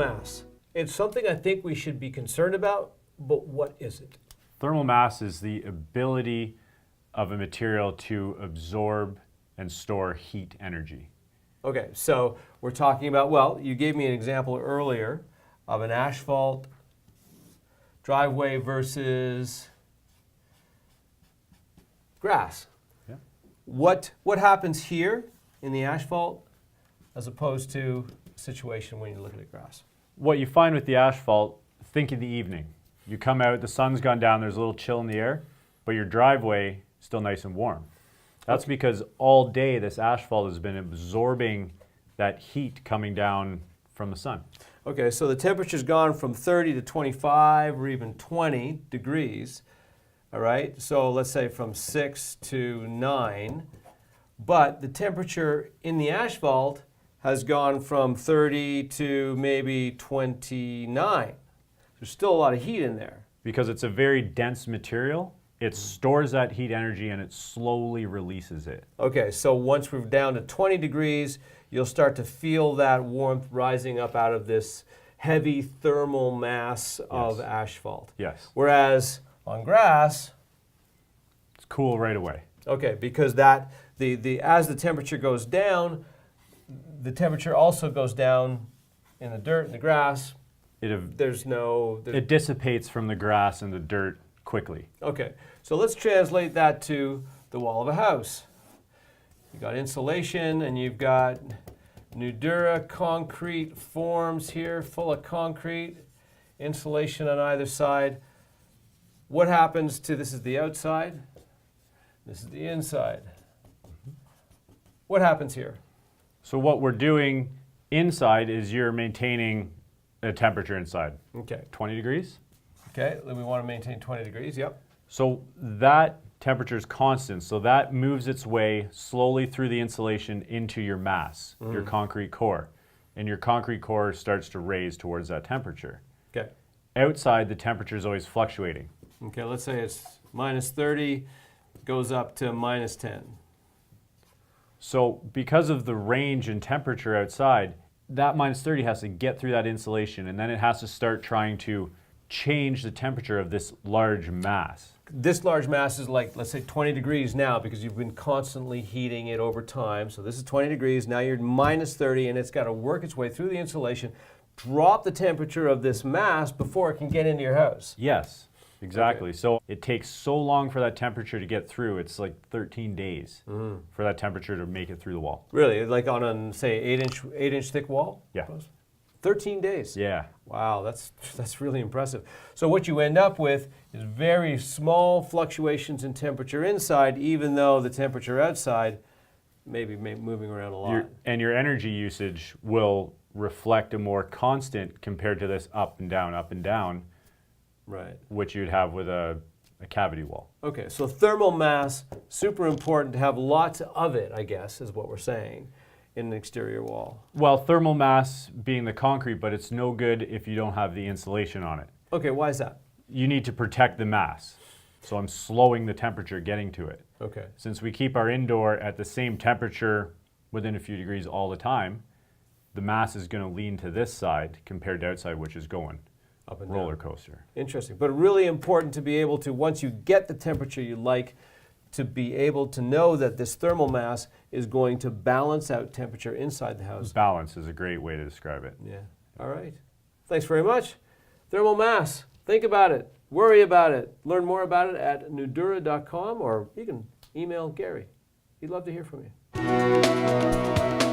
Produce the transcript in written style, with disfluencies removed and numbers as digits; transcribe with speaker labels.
Speaker 1: mass. It's something I think we should be concerned about, but what is it?
Speaker 2: Thermal mass is the ability of a material to absorb and store heat energy.
Speaker 1: Okay, so we're talking about, well, you gave me an example earlier of an asphalt driveway versus grass.
Speaker 2: Yeah.
Speaker 1: What happens here in the asphalt as opposed to a situation when you're looking at grass?
Speaker 2: What you find with the asphalt, think in the evening. You come out, the sun's gone down, there's a little chill in the air, but your driveway is still nice and warm. That's because all day this asphalt has been absorbing that heat coming down from the sun.
Speaker 1: Okay, so the temperature's gone from 30 to 25 or even 20 degrees, all right? So let's say from 6 to 9, but the temperature in the asphalt has gone from 30 to maybe 29. There's still a lot of heat in there.
Speaker 2: Because it's a very dense material, it stores that heat energy and it slowly releases it.
Speaker 1: Okay, so once we're down to 20 degrees, you'll start to feel that warmth rising up out of this heavy thermal mass of asphalt.
Speaker 2: Yes.
Speaker 1: Whereas on grass,
Speaker 2: It's cool right away.
Speaker 1: okay, because that as the temperature goes down, the temperature also goes down in the dirt and the grass.
Speaker 2: It dissipates from the grass and the dirt quickly.
Speaker 1: Okay, so let's translate that to the wall of a house. You've got insulation and you've got NUDURA concrete forms here, full of concrete, insulation on either side. What happens to, this is the outside, this is the inside. What happens here?
Speaker 2: So what we're doing inside is you're maintaining a temperature inside.
Speaker 1: Okay,
Speaker 2: 20 degrees.
Speaker 1: okay, then we want to maintain 20 degrees, yep.
Speaker 2: So that temperature is constant. So that moves its way slowly through the insulation into your mass, your concrete core. And your concrete core starts to raise towards that temperature.
Speaker 1: Okay.
Speaker 2: Outside, the temperature is always fluctuating.
Speaker 1: Okay, let's say it's minus 30, goes up to minus 10.
Speaker 2: So because of the range in temperature outside, that minus 30 has to get through that insulation, and then it has to start trying to change the temperature of this large mass.
Speaker 1: This large mass is like, let's say 20 degrees now because you've been constantly heating it over time. So this is 20 degrees, now you're minus 30 and it's got to work its way through the insulation, drop the temperature of this mass before it can get into your house.
Speaker 2: Yes, exactly.
Speaker 1: Okay.
Speaker 2: So it takes so long for that temperature to get through. It's like 13 days for that temperature to make it through the wall.
Speaker 1: Really? Like on a, say, 8-inch thick wall?
Speaker 2: Yeah.
Speaker 1: 13 days?
Speaker 2: Yeah.
Speaker 1: Wow, that's really impressive. So what you end up with is very small fluctuations in temperature inside, even though the temperature outside may be moving around a lot.
Speaker 2: And your energy usage will reflect a more constant compared to this up and down,
Speaker 1: Right.
Speaker 2: which you'd have with a cavity wall.
Speaker 1: Okay, so thermal mass, super important to have lots of it, I guess, is what we're saying, in an exterior wall.
Speaker 2: Well, thermal mass being the concrete, but it's no good if you don't have the insulation on it.
Speaker 1: Okay, why is that?
Speaker 2: You need to protect the mass. So I'm slowing the temperature getting to it.
Speaker 1: Okay.
Speaker 2: Since we keep our indoor at the same temperature within a few degrees all the time, the mass is going to lean to this side compared to outside, which is going
Speaker 1: Up and
Speaker 2: roller
Speaker 1: down.
Speaker 2: coaster.
Speaker 1: Interesting, but really important to be able to, once you get the temperature you like, to be able to know that this thermal mass is going to balance out temperature inside the house.
Speaker 2: Balance is a great way to describe it.
Speaker 1: Yeah, all right. Thanks very much. Thermal mass, think about it, worry about it, learn more about it at nudura.com, or you can email Gary. He'd love to hear from you.